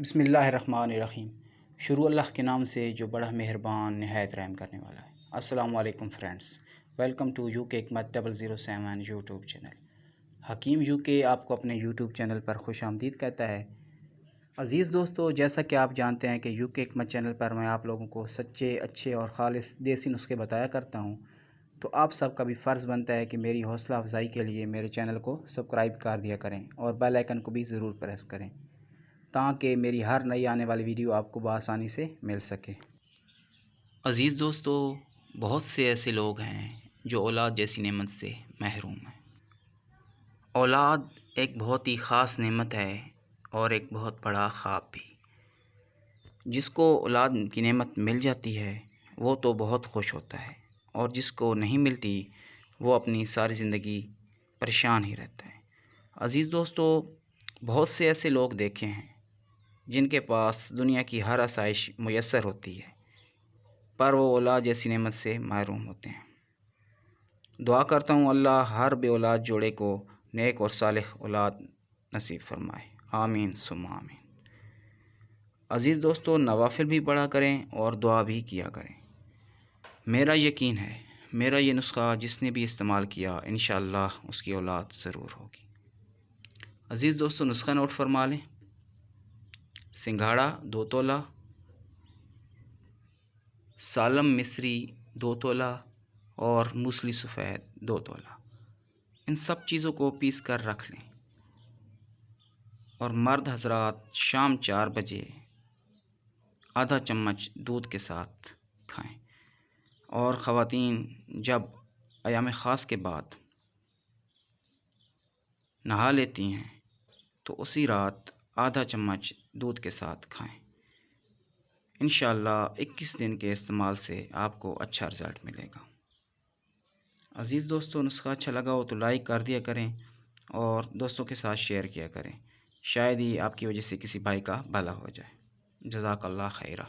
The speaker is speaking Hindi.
बिस्मिल्लाहिर्रहमानिर्रहीम। शुरू अल्लाह के नाम से जो बड़ा मेहरबान नहायत रहम करने वाला है। अस्सलाम वालेकुम फ्रेंड्स, वेलकम टू यूके हिकमत 007 यूट्यूब चैनल। हकीम यूके आपको अपने यूट्यूब चैनल पर खुश आमदीद कहता है। अज़ीज़ दोस्तों, जैसा कि आप जानते हैं कि यूके हिकमत चैनल पर मैं आप लोगों को सच्चे, अच्छे और ख़ालिस देसी नुस्खे बताया करता हूँ। तो आप सबका भी फ़र्ज़ बनता है कि मेरी हौसला अफजाई के लिए मेरे चैनल को सब्सक्राइब कर दिया करें और बेल आइकन को भी ज़रूर प्रेस करें ताकि मेरी हर नई आने वाली वीडियो आपको बआसानी से मिल सके। अज़ीज़ दोस्तों, बहुत से ऐसे लोग हैं जो औलाद जैसी नेमत से महरूम हैं। औलाद एक बहुत ही ख़ास नेमत है और एक बहुत बड़ा ख्वाब भी। जिसको औलाद की नेमत मिल जाती है वो तो बहुत खुश होता है, और जिसको नहीं मिलती वो अपनी सारी ज़िंदगी परेशान ही रहता है। अज़ीज़ दोस्तों, बहुत से ऐसे लोग देखे हैं जिनके पास दुनिया की हर आसाइश मुयस्सर होती है, पर वो औलाद जैसी नेमत से महरूम होते हैं। दुआ करता हूँ अल्लाह हर बे औलाद जोड़े को नेक और सालिह औलाद नसीब फरमाए। आमीन सुम्मा आमीन। अज़ीज़ दोस्तों, नवाफिल भी पढ़ा करें और दुआ भी किया करें। मेरा यकीन है मेरा ये नुस्खा जिसने भी इस्तेमाल किया इंशाअल्लाह उसकी औलाद ज़रूर होगी। अज़ीज़ दोस्तों, नुस्खा नोट फरमा लें। सिंघाड़ा 2 तोला, सालम मिस्री 2 तोला और मूसली सफ़ेद 2 तोला। इन सब चीज़ों को पीस कर रख लें और मर्द हजरात शाम 4 बजे आधा चम्मच दूध के साथ खाएं, और ख़वातीन जब अयाम ख़ास के बाद नहा लेती हैं तो उसी रात आधा चम्मच दूध के साथ खाएं। इंशाअल्लाह 21 दिन के इस्तेमाल से आपको अच्छा रिज़ल्ट मिलेगा। अज़ीज़ दोस्तों, नुस्खा अच्छा लगा हो तो लाइक कर दिया करें और दोस्तों के साथ शेयर किया करें। शायद ही आपकी वजह से किसी भाई का भला हो जाए। जज़ाकल्लाह खैरा।